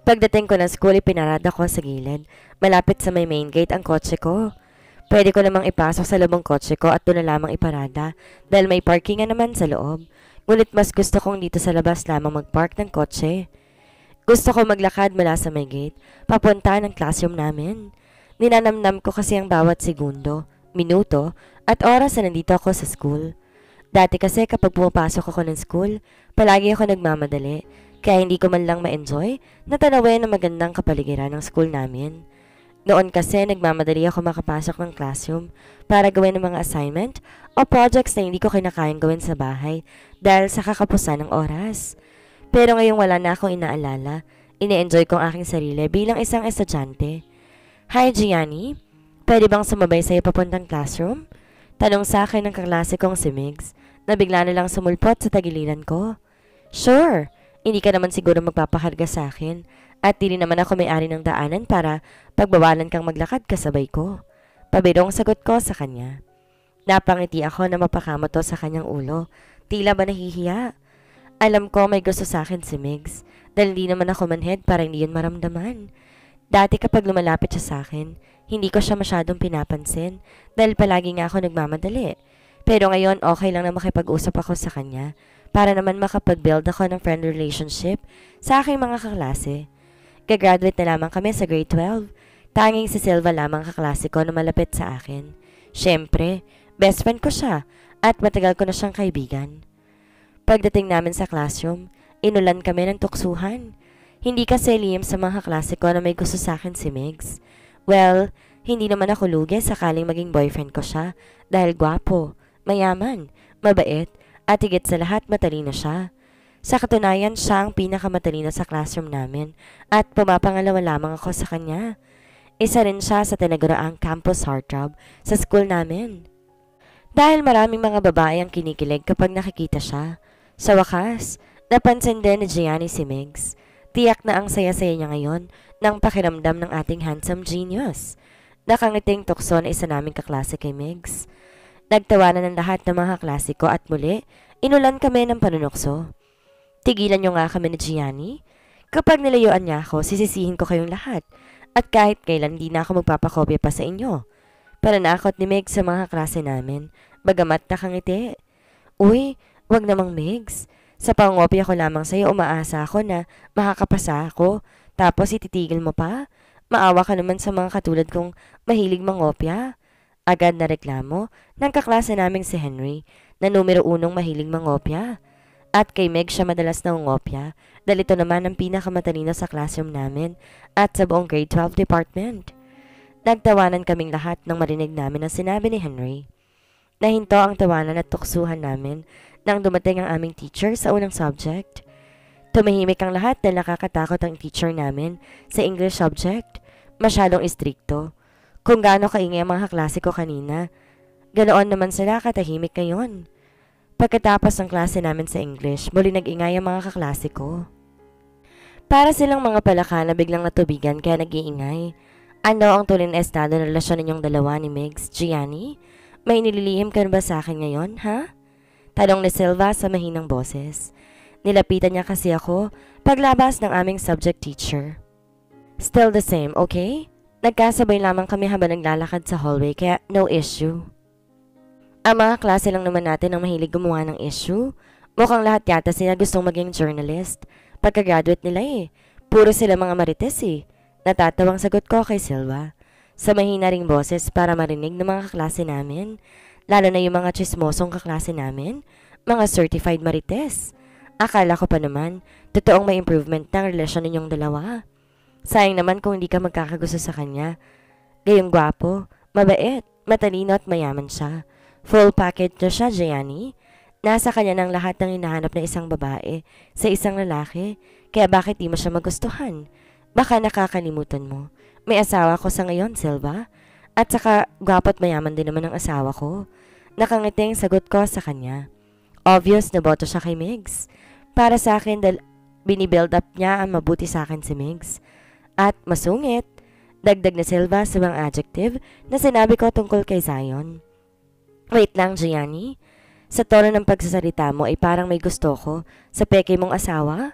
Pagdating ko ng school, ipinarada ko sa gilid. Malapit sa may main gate ang kotse ko. Pwede ko namang ipasok sa lubong kotse ko at doon na lamang iparada dahil may parkingan naman sa loob. Ngunit mas gusto kong dito sa labas lamang magpark ng kotse. Gusto ko maglakad mula sa may gate, papunta ng classroom namin. Ninanamnam ko kasi ang bawat segundo, minuto, at oras na nandito ako sa school. Dati kasi kapag pumapasok ako ng school, palagi ako nagmamadali, kaya hindi ko man lang ma-enjoy na tanawin ang magandang kapaligiran ng school namin. Noon kasi nagmamadali ako makapasok ng classroom para gawin ng mga assignment o projects na hindi ko kinakayang gawin sa bahay dahil sa kakapusan ng oras. Pero ngayong wala na akong inaalala, ini-enjoy kong aking sarili bilang isang estudyante. Hi Gianni, pwede bang sumabay sa'yo papuntang classroom? Tanong sa akin ng kaklase kong si Migs na bigla na lang sumulpot sa tagiliran ko. Sure, hindi ka naman siguro magpapakarga sa akin at di rin naman ako may-ari ng daanan para pagbawalan kang maglakad kasabay ko. Pabirong sagot ko sa kanya. Napangiti ako na mapakamato sa kanyang ulo. Tila ba nahihiya? Alam ko may gusto sa akin si Migs dahil hindi naman ako manhead para hindi yun maramdaman. Dati kapag lumalapit siya sa akin, hindi ko siya masyadong pinapansin dahil palagi nga ako nagmamadali. Pero ngayon okay lang na makipag-usap ako sa kanya para naman makapag-build ako ng friend relationship sa aking mga kaklase. Gagraduate na lamang kami sa grade 12. Tanging si Silva lamang kaklase ko na malapit sa akin. Siyempre, best friend ko siya at matagal ko na siyang kaibigan. Pagdating namin sa classroom, inulan kami ng tuksuhan. Hindi kasi lihim sa mga kaklase ko na may gusto sa akin si Migs. Well, hindi naman ako lugi sakaling maging boyfriend ko siya dahil gwapo, mayaman, mabait, at higit sa lahat matalino siya. Sa katunayan, siya ang pinakamatalino sa classroom namin at pumapangalawa lamang ako sa kanya. Isa rin siya sa tinaguraang campus heartthrob sa school namin. Dahil maraming mga babae ang kinikilig kapag nakikita siya. Sa wakas, napansin din ni Gianni si Migs. Tiyak na ang saya-saya niya ngayon ng pakiramdam ng ating handsome genius. Nakangiting tukso na isa naming kaklase kay Migs. Nagtawanan ng lahat ng mga kaklase ko at muli, inulan kami ng panunukso. Tigilan niyo nga kami ni Gianni. Kapag nilayuan niya ako, sisisihin ko kayong lahat. At kahit kailan di na ako magpapakopya pa sa inyo. Pananakot ni Migs sa mga klase namin, bagamat nakangiti. Uy, wag namang Migs. Sa pangopya ko lamang sa'yo, umaasa ako na makakapasa ako. Tapos ititigil mo pa? Maawa ka naman sa mga katulad kong mahilig mangopya. Agad na reklamo ng kaklase naming si Henry na numero 1 mahilig mangopya. At kay Meg siya madalas nangungopya dahil ito naman ang pinakamatalino sa classroom namin at sa buong grade 12 department. Nagtawanan kaming lahat nang marinig namin ang sinabi ni Henry. Nahinto ang tawanan at tuksuhan namin nang dumating ang aming teacher sa unang subject. Tumahimik ang lahat dahil nakakatakot ang teacher namin sa English subject. Masyadong istrikto. Kung gaano kaingay ang mga klase ko kanina, ganoon naman sila katahimik ngayon. Pagkatapos ng klase namin sa English, muli nag-ingay ang mga kaklase ko. Para silang mga palaka na biglang natubigan kaya nag-iingay. Ano ang tuloy na estado ng relasyon ninyong dalawa ni Migs, Gianni? May nililihim ka ba sa akin ngayon, ha? Tanong ni Silva sa mahinang boses. Nilapitan niya kasi ako paglabas ng aming subject teacher. Still the same, okay? Nagkasabay lamang kami habang naglalakad sa hallway kaya no issue. Ang mga klase lang naman natin ang mahilig gumawa ng issue. Mukhang lahat yata sila gustong maging journalist. Pagka-graduate nila Puro sila mga marites Natatawang sagot ko kay Silva. Sa mahina ring boses para marinig ng mga kaklase namin. Lalo na yung mga chismosong kaklase namin. Mga certified marites. Akala ko pa naman, totoong may improvement ng relasyon ninyong dalawa. Sayang naman kung hindi ka magkakagusto sa kanya. Gayong gwapo, mabait, matalino at mayaman siya. Full package na siya, Gianni. Nasa kanya ng lahat ng hinahanap na isang babae sa isang lalaki. Kaya bakit di mo siya magustuhan? Baka nakakalimutan mo. May asawa ko sa ngayon, Silva. At saka, gwapo at mayaman din naman ang asawa ko. Nakangiting sagot ko sa kanya. Obvious na boto siya kay Migs. Para sa akin, dahil binibuild up niya ang mabuti sa akin si Migs. At masungit. Dagdag na Silva sa mga adjective na sinabi ko tungkol kay Zion. Wait lang, Gianni. Sa tono ng pagsasalita mo ay parang may gusto ko sa peke mong asawa.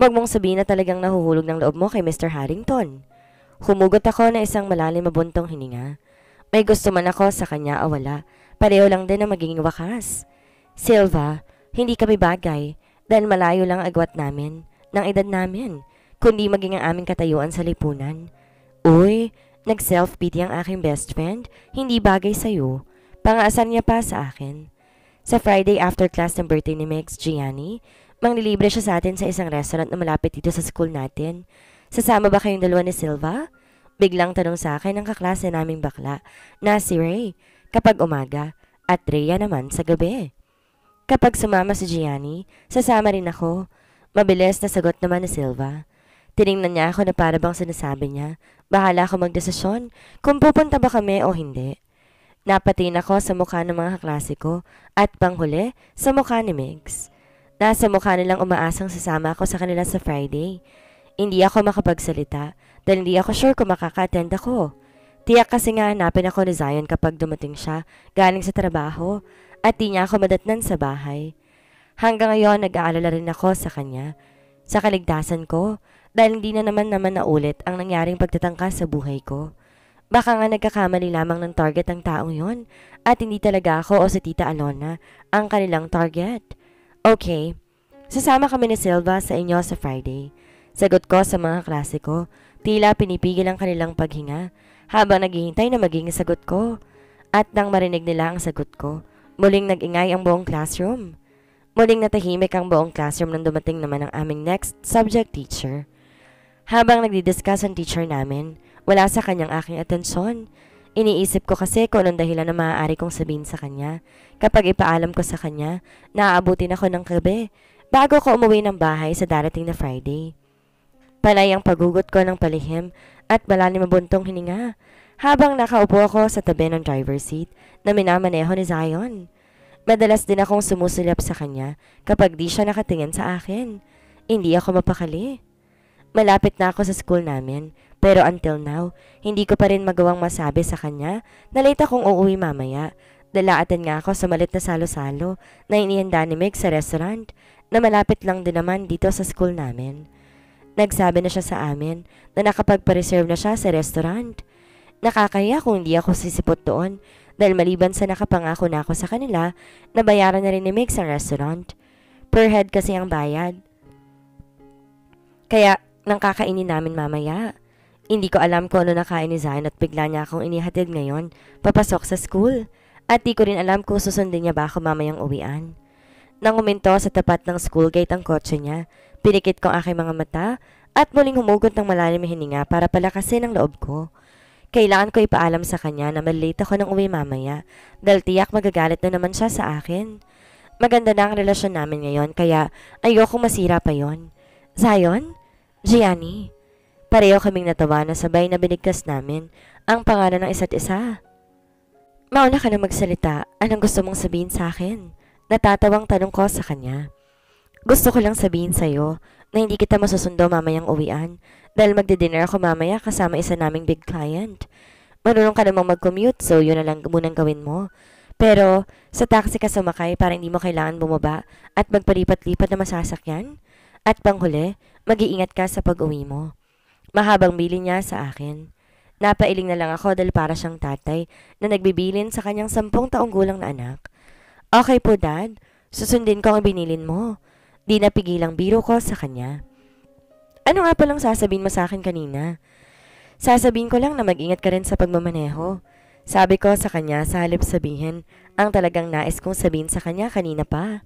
Huwag mong sabihin na talagang nahuhulog ng loob mo kay Mr. Harrington. Humugot ako na isang malalim mabuntong hininga. May gusto man ako sa kanya o wala, pareho lang din na magiging wakas. Silva, hindi kami bagay dahil malayo lang agwat namin, ng edad namin, kundi maging ang aming katayuan sa lipunan. Uy, nag-self-pity ang aking best friend, hindi bagay sa'yo. Pangaasar niya pa sa akin. Sa Friday after class ng birthday ni Megs Gianni, manglilibre siya sa atin sa isang restaurant na malapit dito sa school natin. Sasama ba kayong dalawa ni Silva? Biglang tanong sa akin ng kaklase naming bakla na si Ray kapag umaga at Rhea naman sa gabi. Kapag sumama si Gianni, sasama rin ako. Mabilis na sagot naman ni Silva. Tiningnan niya ako na para bang sinasabi niya, bahala ako magdesisyon kung pupunta ba kami o hindi. Napatingin ako sa mukha ng mga kaklase ko at panghuli sa mukha ni Megs. Nasa mukha nilang umaasang sasama ako sa kanila sa Friday. Hindi ako makapagsalita dahil hindi ako sure kung makaka-attend ako. Tiyak kasi nga hanapin ako ni Zion kapag dumating siya galing sa trabaho at di niya ako madatnan sa bahay. Hanggang ngayon nag-aalala rin ako sa kanya, sa kaligtasan ko dahil hindi na naman naulit ang nangyaring pagtatangka sa buhay ko. Baka nga nagkakamali lamang ng target ang taong yon at hindi talaga ako o si Tita Alona ang kanilang target. Okay, sasama kami ni Silva sa inyo sa Friday. Sagot ko sa mga klase ko, tila pinipigil ang kanilang paghinga habang naghihintay na maging sagot ko. At nang marinig nila ang sagot ko, muling nag-ingay ang buong classroom. Muling natahimik ang buong classroom nang dumating naman ang aming next subject teacher. Habang nagdi-discuss ang teacher namin, wala sa kanyang aking atensyon. Iniisip ko kasi kung anong dahilan na maaari kong sabihin sa kanya. Kapag ipaalam ko sa kanya, naaabutin ako ng gabi bago ko umuwi ng bahay sa darating na Friday. Panay ang paghugot ko ng palihim at malalim mabuntong hininga habang nakaupo ako sa tabi ng driver's seat na minamaneho ni Zion. Madalas din akong sumusulap sa kanya kapag di siya nakatingin sa akin. Hindi ako mapakali. Malapit na ako sa school namin, pero until now, hindi ko pa rin magawang masabi sa kanya na late akong uuwi mamaya. Dalaatan nga ako sa malit na salo-salo na inihanda ni Meg sa restaurant na malapit lang din naman dito sa school namin. Nagsabi na siya sa amin na nakapagpa-reserve na siya sa restaurant. Nakakahiya kung hindi ako sisipot doon dahil maliban sa nakapangako na ako sa kanila, nabayaran na rin ni Meg sa restaurant. Per head kasi ang bayad. Kaya nang kakainin namin mamaya. Hindi ko alam kung ano nakain ni Zion at bigla niya akong inihatid ngayon papasok sa school. At di ko rin alam kung susundin niya ba ako mamayang uwian. Nang uminto sa tapat ng school gate ang kotse niya, pinikit ko ang aking mga mata at muling humugot ng malalim na hininga para palakasin ang loob ko. Kailangan ko ipaalam sa kanya na malate ako ng uwi mamaya dahil tiyak magagalit na naman siya sa akin. Maganda na ang relasyon namin ngayon kaya ayokong masira pa yon. Zion? Gianni? Pareho kaming natawa na sabay na binigkas namin ang pangalan ng isa't isa. Mauna ka na magsalita. Anong gusto mong sabihin sa akin? Natatawang tanong ko sa kanya. Gusto ko lang sabihin sa'yo na hindi kita masusundo mamayang uwian dahil magdi-dinner ako mamaya kasama isa naming big client. Marunong ka namang mag-commute so yun na lang munang gawin mo. Pero sa taxi ka sumakay para hindi mo kailangan bumaba at magpalipat-lipat na masasakyan. At panghuli, mag-iingat ka sa pag-uwi mo. Mahabang bili niya sa akin. Napailing na lang ako dahil para siyang tatay na nagbibilin sa kanyang 10 taong gulang na anak. Okay po dad, susundin ko ang binilin mo. Di napigilang biro ko sa kanya. Ano nga palang sasabihin mo sa akin kanina? Sasabihin ko lang na mag-ingat ka rin sa pagmamaneho. Sabi ko sa kanya sa halip sabihin ang talagang nais kong sabihin sa kanya kanina pa.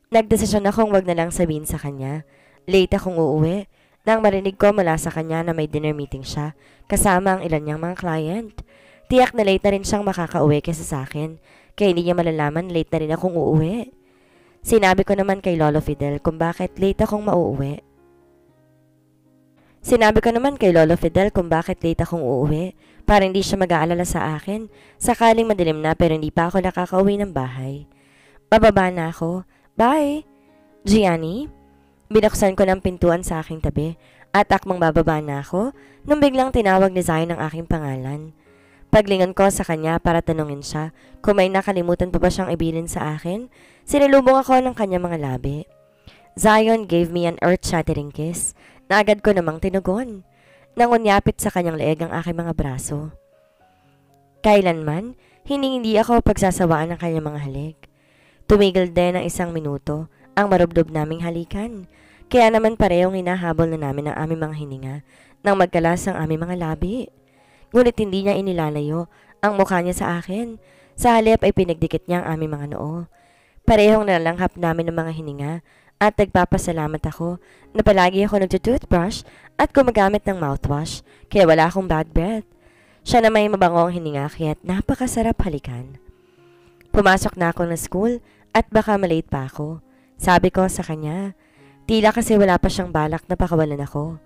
Nagdesisyon akong wag na lang sabihin sa kanya. Late akong uuwi nang marinig ko mula sa kanya na may dinner meeting siya kasama ang ilan niyang mga client. Tiyak na late na rin siyang makakauwi kaysa sa akin kaya hindi niya malalaman late na rin akong uuwi. Sinabi ko naman kay Lolo Fidel kung bakit late akong uuwi para hindi siya mag-aalala sa akin sakaling madilim na pero hindi pa ako nakakauwi ng bahay. Bababa na ako. Bye! Gianni? Binuksan ko ng pintuan sa aking tabi at akmang bababa na ako nung biglang tinawag ni Zion ang aking pangalan. Paglingon ko sa kanya para tanungin siya kung may nakalimutan pa ba siyang ibilin sa akin, sinalubong ako ng kanyang mga labi. Zion gave me an earth-shattering kiss na agad ko namang tinugon. Nangunyapit sa kanyang leeg ang aking mga braso. Kailanman, hindi ako pagsasawaan ng kanyang mga halik. Tumigil din ng 1 minuto ang marubdob naming halikan. Kaya naman parehong hinahabol na namin ang aming mga hininga nang magkalas ang aming mga labi. Ngunit hindi niya inilalayo ang mukha niya sa akin. Sa halip ay pinagdikit niya ang aming mga noo. Parehong nalanghap namin ng mga hininga at nagpapasalamat ako na palagi ako nagtutoothbrush at gumagamit ng mouthwash kaya wala akong bad breath. Siya na may mabangong hininga kaya't napakasarap halikan. Pumasok na ako ng school at baka malate pa ako. Sabi ko sa kanya, tila kasi wala pa siyang balak na pakawalan ako.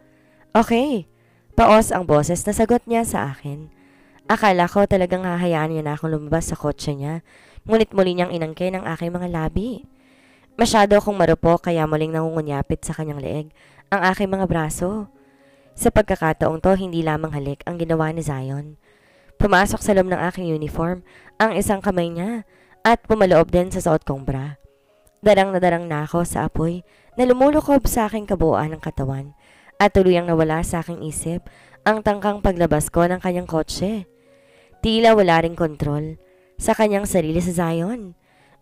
Okay, paos ang boses na sagot niya sa akin. Akala ko talagang hahayaan niya na akong lumabas sa kotse niya, ngunit muli niyang inangkin ang aking mga labi. Masyado akong marupok kaya muling nangungunyapit sa kanyang leeg ang aking mga braso. Sa pagkakataong to, hindi lamang halik ang ginawa ni Zion. Pumasok sa loob ng aking uniform ang isang kamay niya at pumaloob din sa suot kong bra. Darang na ako sa apoy na lumulukob sa aking kabuuan ng katawan at tuluyang nawala sa aking isip ang tangkang paglabas ko ng kanyang kotse. Tila wala ring kontrol sa kanyang sarili sa Zion.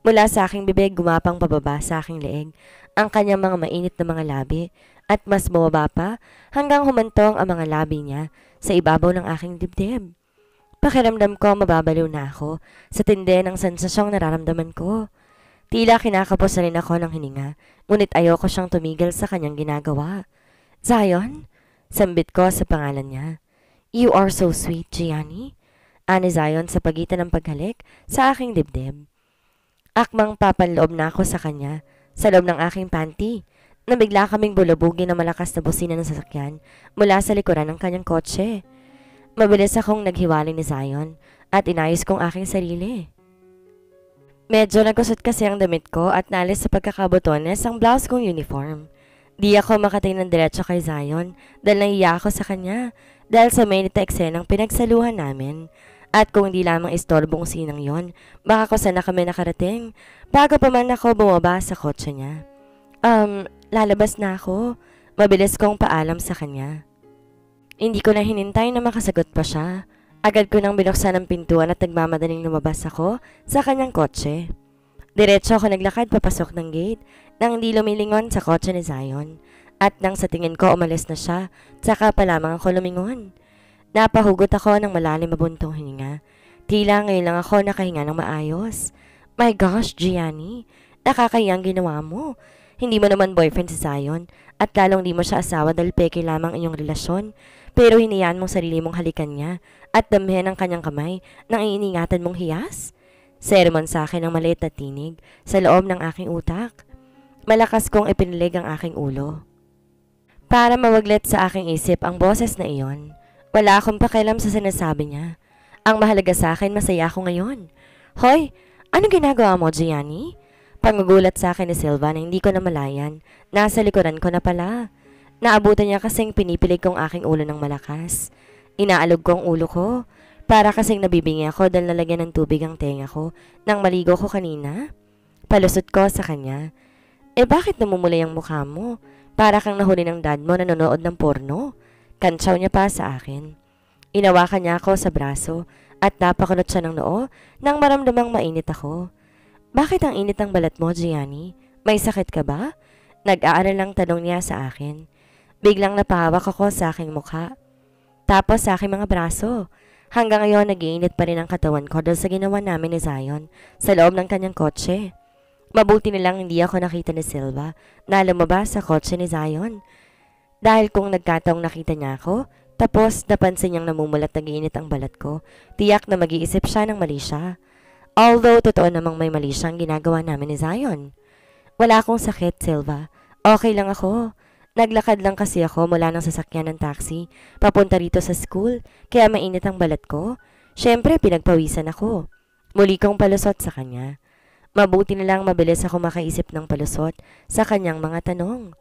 Mula sa aking bibig gumapang pababa sa aking leeg ang kanyang mga mainit na mga labi at mas bumaba pa hanggang humantong ang mga labi niya sa ibabaw ng aking dibdib. Pakiramdam ko mababaliw na ako sa tindi ng sensasyong nararamdaman ko. Tila kinakapos na rin ako ng hininga, ngunit ayoko siyang tumigil sa kanyang ginagawa. Zion? Sambit ko sa pangalan niya. You are so sweet, Gianni. Ani Zion sa pagitan ng paghalik sa aking dibdib. Akmang papanloob na ako sa kanya, sa loob ng aking panty, na bigla kaming bulabugin ng malakas na busina ng sasakyan mula sa likuran ng kanyang kotse. Mabilis akong naghiwalay ni Zion at inayos kong aking sarili. Medyo nagusot kasi ang damit ko at nalis sa pagkakabotones ang blouse kong uniform. Di ako makatingin ng diretso kay Zion dahil nahiya ako sa kanya dahil sa mainit na eksenang pinagsaluhan namin. At kung hindi lamang istorbong sinang yon, baka kung saan na kami nakarating bago pa man ako bumaba sa kotse niya. Lalabas na ako. Mabilis kong paalam sa kanya. Hindi ko na hinintay na makasagot pa siya. Agad ko nang binuksan ang pintuan at nagmamadaling lumabas ako sa kanyang kotse. Diretso ako naglakad papasok ng gate nang hindi lumilingon sa kotse ni Zion. At nang sa tingin ko umalis na siya, saka pa lamang ako lumingon. Napahugot ako ng malalim mabuntong hininga. Tila ngayon lang ako nakahinga ng maayos. My gosh, Gianni, nakakahiyang ginawa mo. Hindi mo naman boyfriend si Zion at lalong di mo siya asawa dahil peke lamang inyong relasyon. Pero hinayaan mong sarili mong halikan niya at damhin ang kanyang kamay nang iiningatan mong hiyas. Sermon sa akin ang maliit na tinig sa loob ng aking utak. Malakas kong ipinilig ang aking ulo. Para mawaglit sa aking isip ang boses na iyon. Wala akong pakialam sa sinasabi niya. Ang mahalaga sa akin, masaya ako ngayon. Hoy, anong ginagawa mo, Gianni? Pangugulat sa akin ni Silva na hindi ko namalayan. Nasa likuran ko na pala. Naabutan niya kasing pinipilig kong aking ulo ng malakas. Inaalog kong ulo ko. Para kasing nabibingi ako dahil nalagyan ng tubig ang tenga ko nang maligo ko kanina. Palusot ko sa kanya. Bakit namumulay ang mukha mo? Para kang nahuli ng dad mo na nanonood ng porno. Kantsaw niya pa sa akin. Inawakan niya ako sa braso at napakulot siya ng noo nang maramdamang mainit ako. Bakit ang init ng balat mo, Gianni? May sakit ka ba? Nag-aaral lang tanong niya sa akin. Biglang napahawak ako sa aking mukha. Tapos sa aking mga braso. Hanggang ngayon nag-iinit pa rin ang katawan ko dahil sa ginawa namin ni Zion sa loob ng kanyang kotse. Mabuti nilang hindi ako nakita ni Silva na lumabas sa kotse ni Zion. Dahil kung nagkataong nakita niya ako, tapos napansin niyang namumulat nag-iinit ang balat ko, tiyak na mag-iisip siya ng mali siya. Although totoo namang may mali siyang ginagawa namin ni Zion. Wala akong sakit, Silva. Okay lang ako. Naglakad lang kasi ako mula ng sasakyan ng taxi, papunta rito sa school, kaya mainit ang balat ko. Siyempre, pinagpawisan ako. Muli kong palusot sa kanya. Mabuti na lang mabilis ako makaisip ng palusot sa kanyang mga tanong.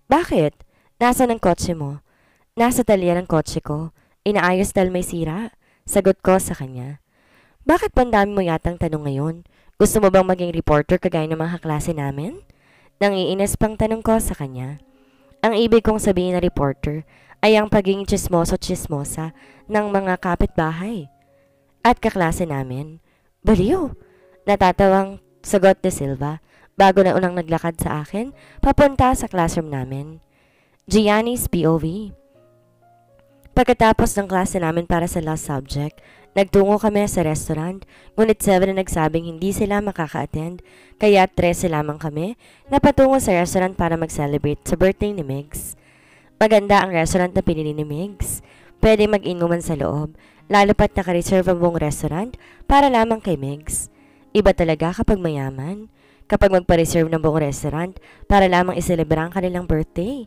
Bakit? Nasaan ang kotse mo? Nasa talya ng kotse ko. Inaayos dahil may sira. Sagot ko sa kanya. Bakit pandami mo yatang tanong ngayon? Gusto mo bang maging reporter kagaya ng mga kaklase namin? Nangiinis pang tanong ko sa kanya. Ang ibig kong sabihin na reporter ay ang pagiging chismoso-chismosa ng mga kapitbahay at kaklase namin. Baliw! Natatawang sagot ni Silva bago na unang naglakad sa akin papunta sa classroom namin. Gianni's POV. Pagkatapos ng klase namin para sa last subject, nagtungo kami sa restaurant, ngunit 7 na nagsabing hindi sila makaka-attend, kaya 13 lamang kami na patungo sa restaurant para mag-celebrate sa birthday ni Migs. Maganda ang restaurant na pinili ni Migs. Pwede mag-inuman sa loob, lalo pat naka-reserve ang buong restaurant para lamang kay Migs. Iba talaga kapag mayaman, kapag magpa-reserve ng buong restaurant para lamang iselebra ang kanilang birthday.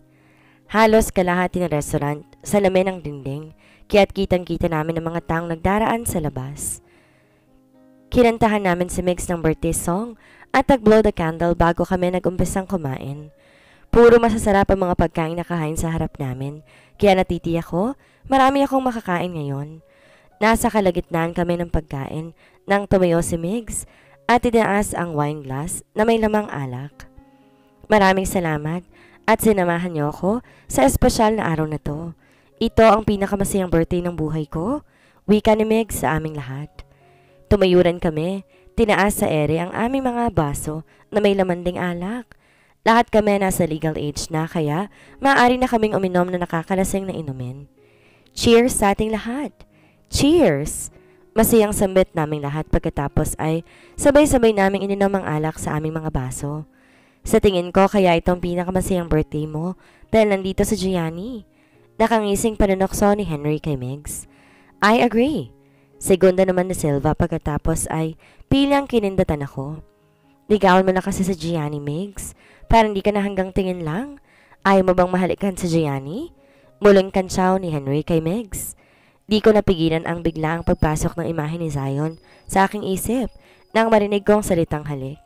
Halos kalahati ng restaurant sa lamin ng dingding, kaya't kitang-kita namin ang mga taong nagdaraan sa labas. Kinantahan namin si Migs ng birthday song at nag-blow the candle bago kami nag-umpisang kumain. Puro masasarap ang mga pagkain na kahain sa harap namin, kaya natitiyak ko, marami akong makakain ngayon. Nasa kalagitnaan kami ng pagkain nang tumayo si Migs at itinaas ang wine glass na may lamang alak. Maraming salamat at sinamahan niyo ako sa espesyal na araw na to. Ito ang pinakamasayang birthday ng buhay ko. Wika ni Migs sa aming lahat. Tumayo rin kami, tinaas sa ere ang aming mga baso na may laman ding alak. Lahat kami nasa legal age na kaya maaari na kaming uminom na nakakalasing na inumin. Cheers sa ating lahat! Cheers! Masayang sambit naming lahat pagkatapos ay sabay-sabay naming ininom ang alak sa aming mga baso. Sa tingin ko kaya itong pinakamasayang birthday mo dahil nandito si Gianni. Nakangising panunokso ni Henry kay Migs. I agree. Segunda naman ni Silva pagkatapos ay pilang kinindatan ako. Ligawan mo na kasi sa Gianni, Migs. Parang di ka na hanggang tingin lang. Ayaw mo bang mahalikan sa Gianni? Muling kantsaw ni Henry kay Migs. Di ko napigilan ang biglaang pagpasok ng imahe ni Zion sa aking isip nang marinig kong salitang halik.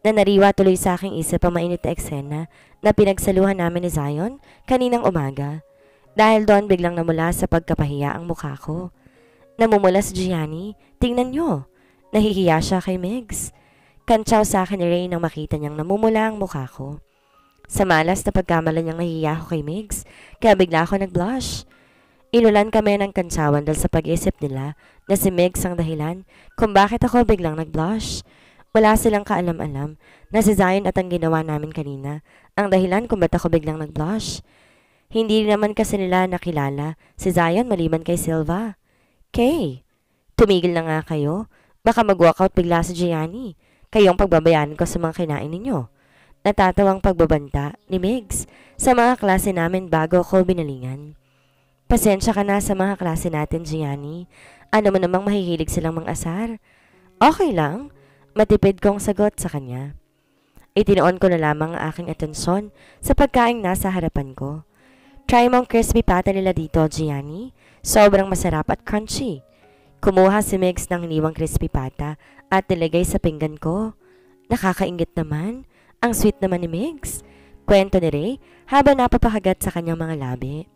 Nanariwa tuloy sa aking isip ang mainit na eksena na pinagsaluhan namin ni Zion kaninang umaga. Dahil doon biglang namula sa pagkapahiya ang mukha ko. Namumula si Gianni, tingnan nyo. Nahihiya siya kay Migs. Kantsaw sa akin ni Ray nang makita niyang namumula ang mukha ko. Sa malas na pagkamala niyang nahihiya ako kay Migs, kaya bigla ako nag-blush. Inulan kami ng kantsawan dahil sa pag-isip nila na si Migs ang dahilan kung bakit ako biglang nag-blush. Wala silang kaalam-alam na si Zion at ang ginawa namin kanina ang dahilan kung ba't ako biglang nag-blush. Hindi naman kasi nila nakilala si Zion maliban kay Silva. Kay, tumigil na nga kayo. Baka mag-walkout bigla si Gianni. Kayong pagbabayaran ko sa mga kinain ninyo. Natatawang pagbabanta ni Migs sa mga klase namin bago ako binalingan. Pasensya ka na sa mga klase natin, Gianni. Ano mo namang mahihilig silang mang-asar? Okay lang. Matipid kong sagot sa kanya. Itinoon ko na lamang ang aking atensyon sa pagkaing nasa harapan ko. Try mong crispy pata nila dito, Gianni. Sobrang masarap at crunchy. Kumuha si Migs ng hiniwang crispy pata at nilagay sa pinggan ko. Nakakaingit naman. Ang sweet naman ni Migs. Kwento ni Ray habang napapakagat sa kanyang mga labi.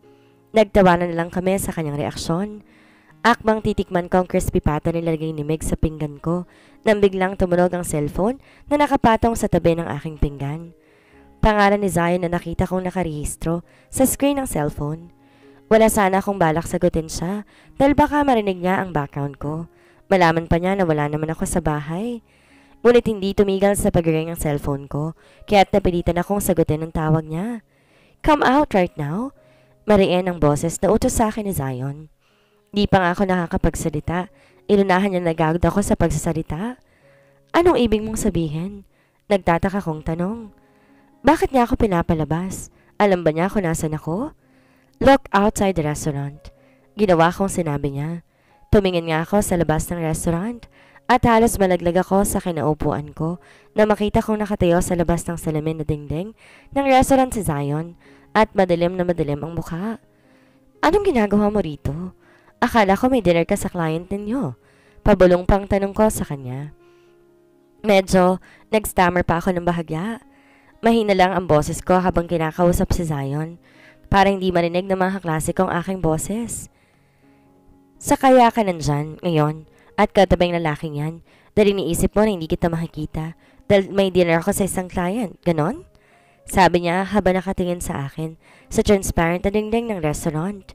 Nagtawanan na lang kami sa kanyang reaksyon. Akmang titikman ko ang crispy pata nilagay ni Migs sa pinggan ko nang biglang tumunog ang cellphone na nakapatong sa tabi ng aking pinggan. Pangalan ni Zion na nakita kong nakarehistro sa screen ng cellphone. Wala sana akong balak sagutin siya dahil baka marinig niya ang background ko. Malaman pa niya na wala naman ako sa bahay. Ngunit hindi tumigil sa pag-ring ang cellphone ko kaya't napilitan akong sagutin ang tawag niya. Come out right now. Mariin ang boses na utos sa akin ni Zion. Di pa nga ako nakakapagsalita. Ilunahan niya nagagod ako sa pagsasalita. Anong ibig mong sabihin? Nagtataka kong tanong. Bakit niya ako pinapalabas? Alam ba niya kung nasan ako? Look outside the restaurant. Ginawa kong sinabi niya. Tumingin nga ako sa labas ng restaurant at halos malaglag ako sa kinaupuan ko na makita kong nakatayo sa labas ng salamin na dingding ng restaurant si Zion at madilim na madilim ang mukha. Anong ginagawa mo rito? Akala ko may dinner ka sa client ninyo. Pabulong pang tanong ko sa kanya. Medyo nag-stammer pa ako ng bahagya. Mahina lang ang boses ko habang kinakausap si Zion. Parang hindi marinig ng mga kaklase kong aking boses. Sa kaya ka nandyan ngayon at katabing lalaking yan dahil iniisip mo na hindi kita makikita dahil may dinner ako sa isang client. Ganon? Sabi niya habang nakatingin sa akin sa transparent na dingding ng restaurant.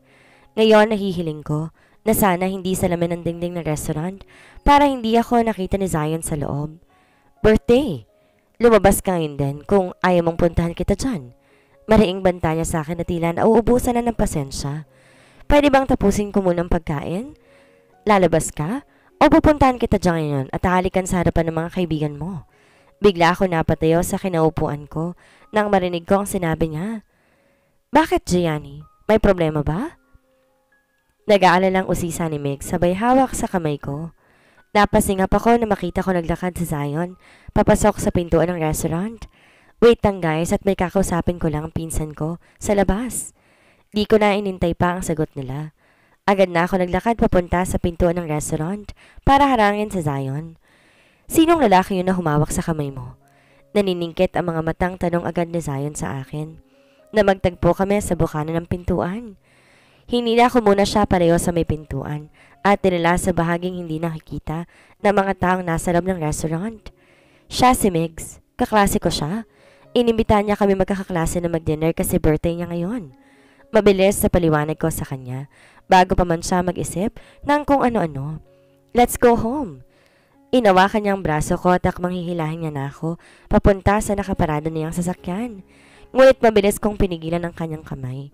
Ngayon nahihiling ko na sana hindi salamin ang dingding ng restaurant para hindi ako nakita ni Zion sa loob. Birthday! Lumabas ka ngayon din kung ayaw mong puntahan kita dyan. Mariing banta niya sa akin na tila nauubusan na ng pasensya. Pwede bang tapusin ko muna ang pagkain? Lalabas ka? O pupuntahan kita dyan ngayon at halikan sa harapan ng mga kaibigan mo? Bigla ako napatayo sa kinaupuan ko nang marinig ko ang sinabi niya. Bakit, Gianni? May problema ba? Nag-aalalang usisa ni Meg sabay hawak sa kamay ko. Napasingap ako na makita ko naglakad si Zion papasok sa pintuan ng restaurant. Wait lang guys at may kakausapin ko lang ang pinsan ko sa labas. Di ko na inintay pa ang sagot nila. Agad na ako naglakad papunta sa pintuan ng restaurant para harangin si Zion. Sinong lalaki yun na humawak sa kamay mo? Naniningkit ang mga matang tanong agad ni Zion sa akin. Na magtagpo kami sa bukana ng pintuan. Hinila ko muna siya pareho sa may pintuan at dinala sa bahaging hindi nakikita ng mga taong nasa loob ng restaurant. Siya si Migs. Kaklase ko siya. Inimbitahan niya kami magkakaklase na mag-dinner kasi birthday niya ngayon. Mabilis sa paliwanag ko sa kanya bago pa man siya mag-isip ng kung ano-ano. Let's go home. Inawakan niya ang braso ko at akmang hihilahin niya na ako papunta sa nakaparado niyang sasakyan. Ngunit mabilis kong pinigilan ang kanyang kamay.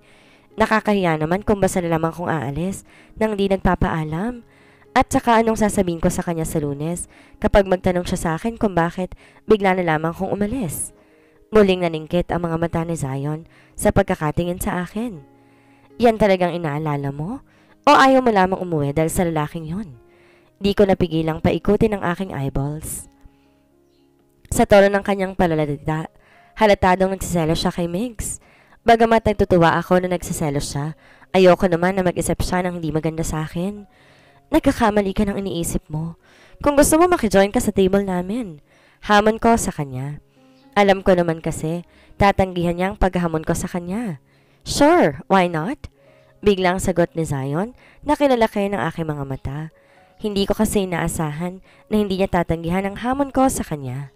Nakakahiya naman kung basta na lamang kong aalis nang di nagpapaalam. At saka anong sasabihin ko sa kanya sa Lunes kapag magtanong siya sa akin kung bakit bigla na lamang kong umalis. Muling naningkit ang mga mata ni Zion sa pagkakatingin sa akin. Yan talagang inaalala mo? O ayaw mo lamang umuwi dahil sa lalaking yon? Di ko napigilang paikutin ang aking eyeballs. Sa tono ng kanyang palalada, halatadong nagsiselos siya kay Migs. Bagamat nagtutuwa ako na nagsiselos siya, ayoko naman na mag-isip siya ng hindi maganda sa akin. Nagkakamali ka ng iniisip mo. Kung gusto mo makijoin ka sa table namin. Hamon ko sa kanya. Alam ko naman kasi, tatanggihan niya ang paghamon ko sa kanya. Sure, why not? Biglang sagot ni Zion na kinalaki ng aking mga mata. Hindi ko kasi inaasahan na hindi niya tatanggihan ang hamon ko sa kanya.